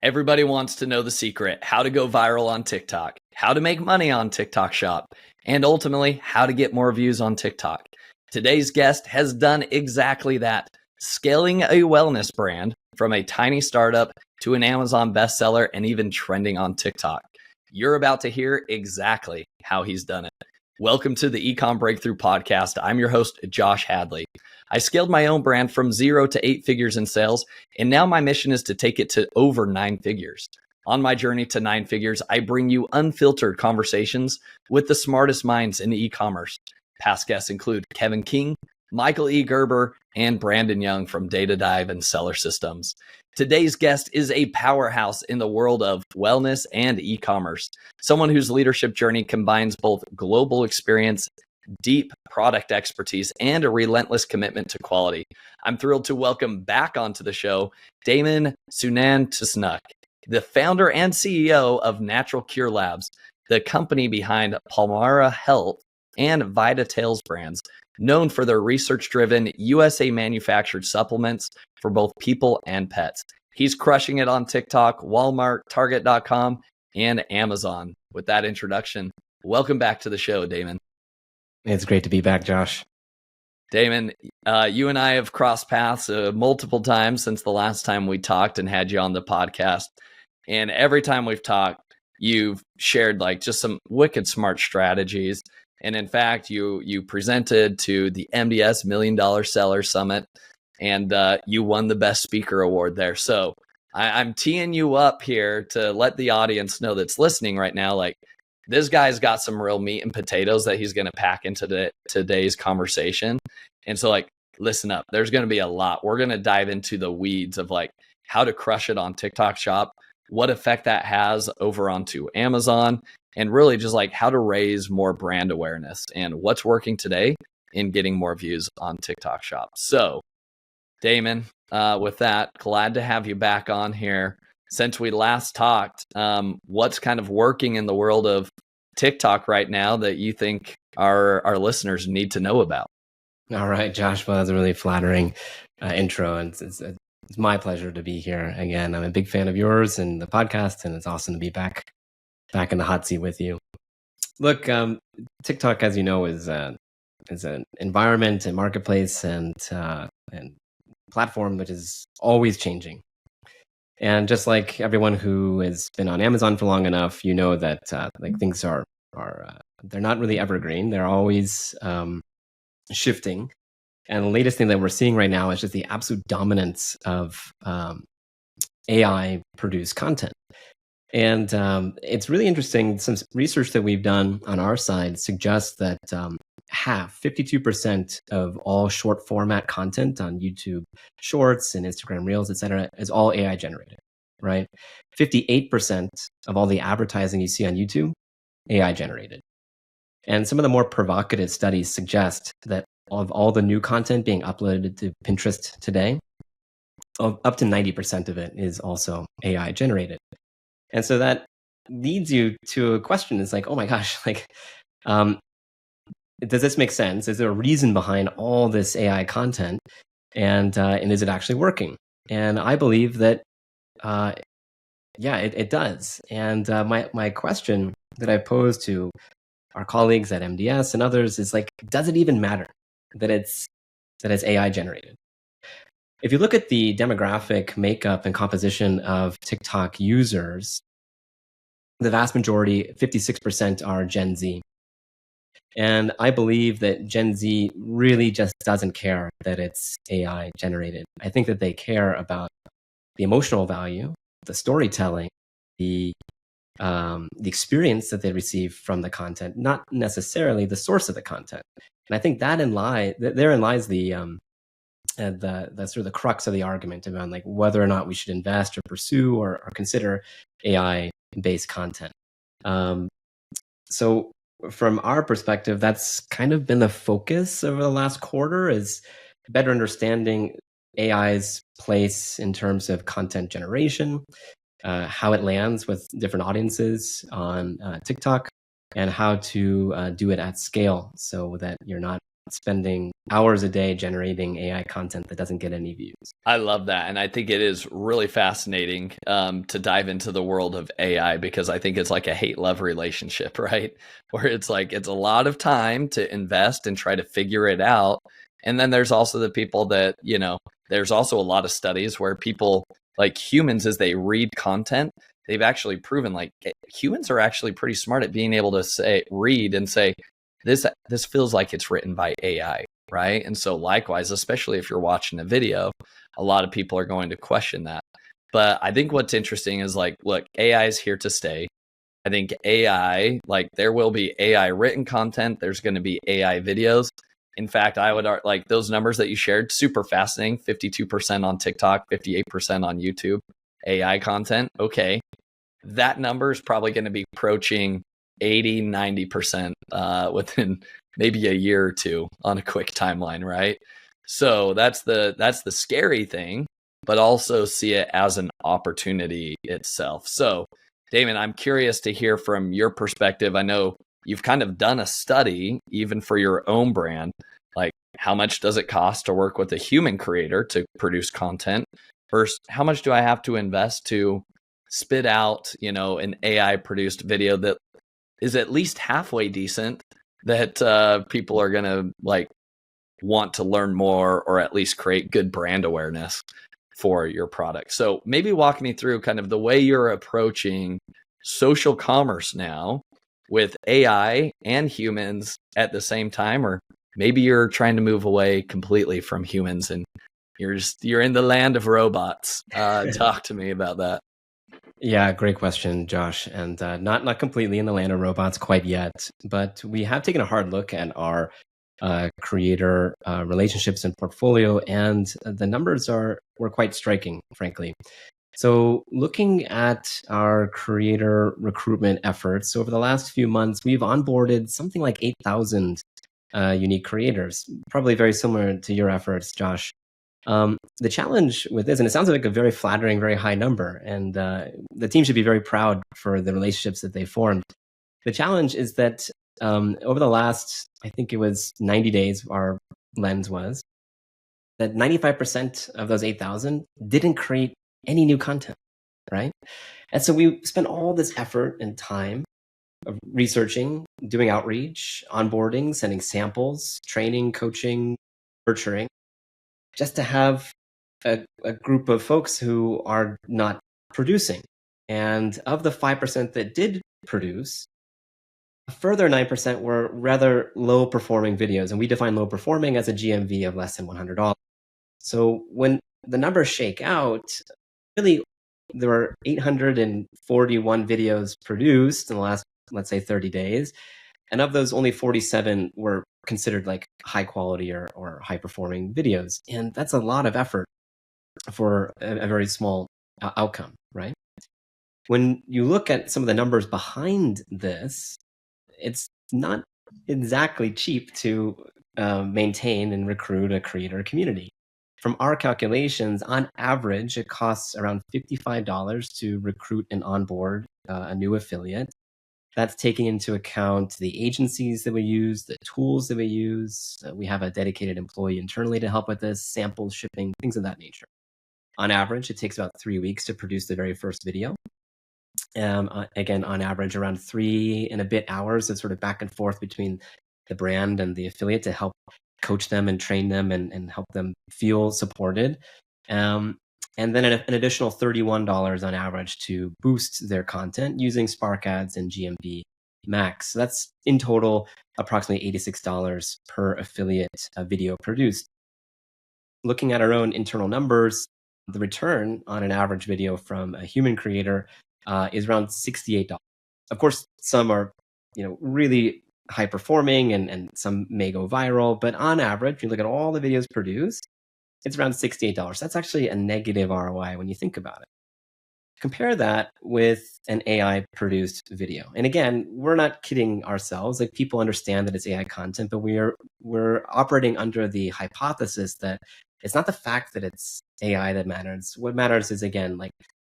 Everybody wants to know the secret, how to go viral on TikTok, how to make money on TikTok Shop, and ultimately how to get more views on TikTok. Today's guest has done exactly that, scaling a wellness brand from a tiny startup to an Amazon bestseller and even trending on TikTok. You're about to hear exactly how he's done it. Welcome to the Ecomm Breakthrough Podcast. I'm your host, Josh Hadley. I scaled my own brand from 0 to 8 figures in sales, and now my mission is to take it to over 9 figures. On my journey to 9 figures, I bring you unfiltered conversations with the smartest minds in e-commerce. Past guests include Kevin King, Michael E. Gerber, and Brandon Young from Data Dive and Seller Systems. Today's guest is a powerhouse in the world of wellness and e-commerce, someone whose leadership journey combines both global experience, deep product expertise, and a relentless commitment to quality. I'm thrilled to welcome back onto the show Damon Sunantusnuk, the founder and CEO of Natural Cure Labs, the company behind Palmara Health and VitaTales brands, known for their research-driven USA manufactured supplements for both people and pets. He's crushing it on TikTok, Walmart, Target.com, and Amazon. With that introduction, welcome back to the show, Damon. It's great to be back, Josh. Damon, you and I have crossed paths multiple times since the last time we talked and had you on the podcast. And every time we've talked, you've shared like just some wicked smart strategies. And in fact, you presented to the MDS $1 Million Seller Summit, and you won the Best Speaker Award there. So I'm teeing you up here to let the audience know that's listening right now, like, this guy's got some real meat and potatoes that he's going to pack into today's conversation. And so, like, listen up. There's going to be a lot. We're going to dive into the weeds of like how to crush it on TikTok Shop, what effect that has over onto Amazon, and really just like how to raise more brand awareness and what's working today in getting more views on TikTok Shop. So, Damon, with that, glad to have you back on here. Since we last talked, what's kind of working in the world of TikTok right now that you think our listeners need to know about? All right, Josh. Well, that's a really flattering intro, and it's my pleasure to be here again. I'm a big fan of yours and the podcast, and it's awesome to be back in the hot seat with you. Look, TikTok, as you know, is an environment and marketplace and platform that is always changing. And just like everyone who has been on Amazon for long enough, you know that like things are they're not really evergreen. They're always shifting. And the latest thing that we're seeing right now is just the absolute dominance of AI produced content. And it's really interesting. Some research that we've done on our side suggests that 52% of all short format content on YouTube Shorts and Instagram Reels, et cetera, is all AI generated, right? 58% of all the advertising you see on YouTube, AI generated. And some of the more provocative studies suggest that of all the new content being uploaded to Pinterest today, up to 90% of it is also AI generated. And so that leads you to a question. It's like, oh my gosh, like, does this make sense? Is there a reason behind all this AI content? And is it actually working? And I believe that, it does. And my question that I pose to our colleagues at MDS and others is like, does it even matter that it's AI generated? If you look at the demographic makeup and composition of TikTok users, the vast majority, 56%, are Gen Z. And I believe that Gen Z really just doesn't care that it's AI generated. I think that they care about the emotional value, the storytelling, the experience that they receive from the content, not necessarily the source of the content. And I think therein lies the sort of the crux of the argument around like whether or not we should invest or pursue or consider AI-based content. So from our perspective, that's kind of been the focus over the last quarter, is better understanding AI's place in terms of content generation, how it lands with different audiences on TikTok, and how to do it at scale so that you're not spending hours a day generating AI content that doesn't get any views. I love that. And I think it is really fascinating to dive into the world of AI, because I think it's like a hate love relationship, right? Where it's like it's a lot of time to invest and try to figure it out. And then there's also the people that, there's also a lot of studies where people, like humans, as they read content, they've actually proven like humans are actually pretty smart at being able to read and say, this feels like it's written by AI, right? And so likewise, especially if you're watching a video, a lot of people are going to question that. But I think what's interesting is like, look, AI is here to stay. I think AI, like there will be AI written content. There's going to be AI videos. In fact, I would like those numbers that you shared, super fascinating. 52% on TikTok, 58% on YouTube, AI content. Okay. That number is probably going to be approaching 80, 90% within maybe a year or two on a quick timeline, right? So that's the scary thing, but also see it as an opportunity itself. So, Damon, I'm curious to hear from your perspective. I know you've kind of done a study even for your own brand. Like, how much does it cost to work with a human creator to produce content versus how much do I have to invest to spit out, an AI produced video that is at least halfway decent, that people are going to like want to learn more or at least create good brand awareness for your product. So maybe walk me through kind of the way you're approaching social commerce now with AI and humans at the same time, or maybe you're trying to move away completely from humans and you're in the land of robots. Talk to me about that. Yeah, great question, Josh. And not completely in the land of robots quite yet, but we have taken a hard look at our creator relationships and portfolio, and the numbers were quite striking, frankly. So looking at our creator recruitment efforts over the last few months, we've onboarded something like 8,000 unique creators, probably very similar to your efforts, Josh. The challenge with this, and it sounds like a very flattering, very high number, and the team should be very proud for the relationships that they formed. The challenge is that over the last, I think it was 90 days, our lens was that 95% of those 8,000 didn't create any new content, right? And so we spent all this effort and time of researching, doing outreach, onboarding, sending samples, training, coaching, nurturing, just to have a group of folks who are not producing. And of the 5% that did produce, a further 9% were rather low performing videos. And we define low performing as a GMV of less than $100. So when the numbers shake out, really, there were 841 videos produced in the last, let's say, 30 days. And of those, only 47 were considered like high quality or high performing videos. And that's a lot of effort for a very small outcome, right? When you look at some of the numbers behind this, it's not exactly cheap to maintain and recruit a creator community. From our calculations, on average, it costs around $55 to recruit and onboard a new affiliate. That's taking into account the agencies that we use, the tools that we use. We have a dedicated employee internally to help with this, samples, shipping, things of that nature. On average, it takes about 3 weeks to produce the very first video. Again, on average, around 3 and a bit hours of sort of back and forth between the brand and the affiliate to help coach them and train them and help them feel supported. And then an additional $31 on average to boost their content using Spark Ads and GMB Max. So that's in total approximately $86 per affiliate video produced. Looking at our own internal numbers, the return on an average video from a human creator is around $68. Of course, some are really high performing and some may go viral, but on average, if you look at all the videos produced, it's around $68. That's actually a negative ROI when you think about it. Compare that with an AI produced video. And again, we're not kidding ourselves. Like, people understand that it's AI content, but we're operating under the hypothesis that it's not the fact that it's AI that matters. What matters is, again, like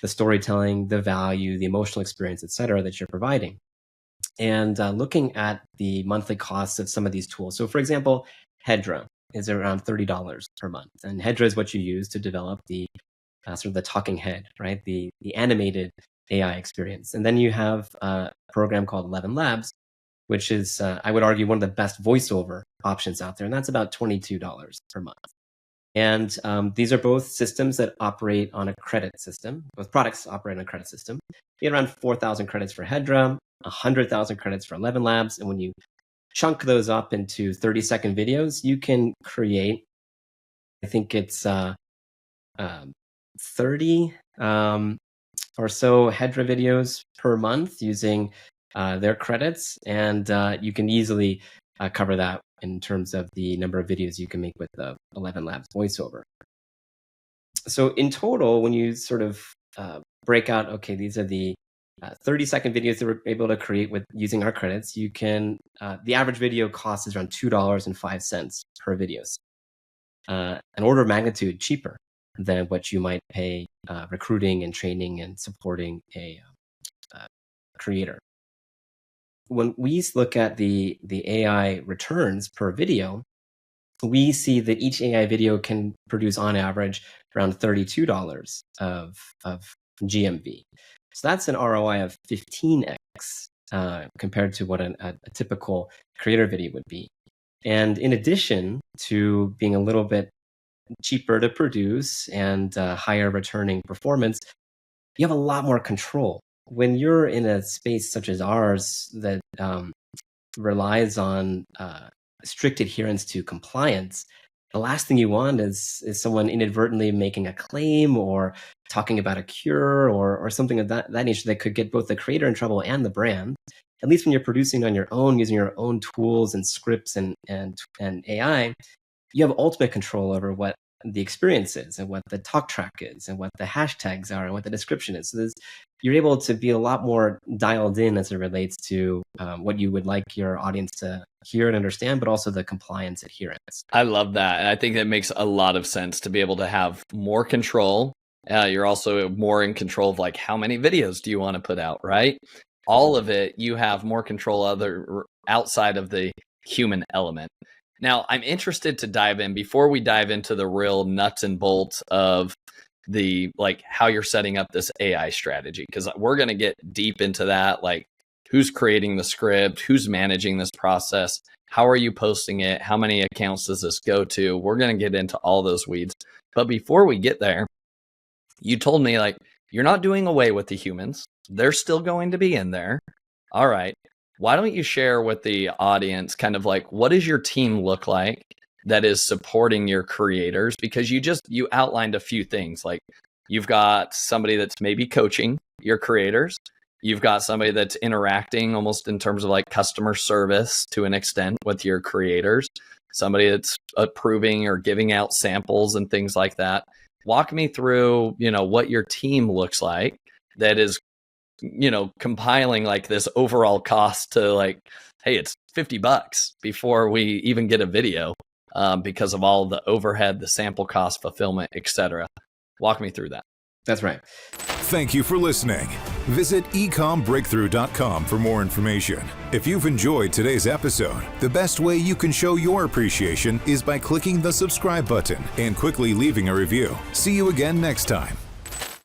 the storytelling, the value, the emotional experience, et cetera, that you're providing. And looking at the monthly costs of some of these tools. So for example, Hedra is around $30 per month. And Hedra is what you use to develop the sort of the talking head, right? The animated AI experience. And then you have a program called 11 Labs, which is, I would argue, one of the best voiceover options out there. And that's about $22 per month. And these are both systems that operate on a credit system. Both products operate on a credit system. You get around 4,000 credits for Hedra, 100,000 credits for 11 Labs. And when you chunk those up into 30-second videos, you can create, I think it's 30 or so Hedra videos per month using their credits. And you can easily cover that in terms of the number of videos you can make with the 11 Labs voiceover. So in total, when you sort of break out, okay, these are the 30-second videos that we're able to create with using our credits, you can, the average video cost is around $2.05 per video. An order of magnitude cheaper than what you might pay recruiting and training and supporting a creator. When we look at the AI returns per video, we see that each AI video can produce on average around $32 of GMV. So that's an ROI of 15x compared to what a typical creator video would be. And in addition to being a little bit cheaper to produce and higher returning performance, you have a lot more control. When you're in a space such as ours that relies on strict adherence to compliance, the last thing you want is someone inadvertently making a claim or talking about a cure or something of that nature that could get both the creator in trouble and the brand. At least when you're producing on your own, using your own tools and scripts and AI, you have ultimate control over what the experience is and what the talk track is and what the hashtags are and what the description is. So you're able to be a lot more dialed in as it relates to what you would like your audience to hear and understand, but also the compliance adherence. I love that. And I think that makes a lot of sense to be able to have more control. You're also more in control of like how many videos do you want to put out, right? All of it, you have more control outside of the human element. Now, I'm interested to dive in before we dive into the real nuts and bolts of the like how you're setting up this AI strategy, because we're going to get deep into that, like who's creating the script, who's managing this process, how are you posting it, how many accounts does this go to? We're going to get into all those weeds. But before we get there, you told me like you're not doing away with the humans. They're still going to be in there. All right. Why don't you share with the audience kind of like what does your team look like that is supporting your creators? Because you outlined a few things, like you've got somebody that's maybe coaching your creators. You've got somebody that's interacting almost in terms of like customer service to an extent with your creators, somebody that's approving or giving out samples and things like that. Walk me through, what your team looks like that is compiling like this overall cost to like, hey, it's $50 before we even get a video because of all the overhead, the sample cost, fulfillment, etc. Walk me through that. That's right. Thank you for listening. Visit ecommbreakthrough.com for more information. If you've enjoyed today's episode, the best way you can show your appreciation is by clicking the subscribe button and quickly leaving a review. See you again next time.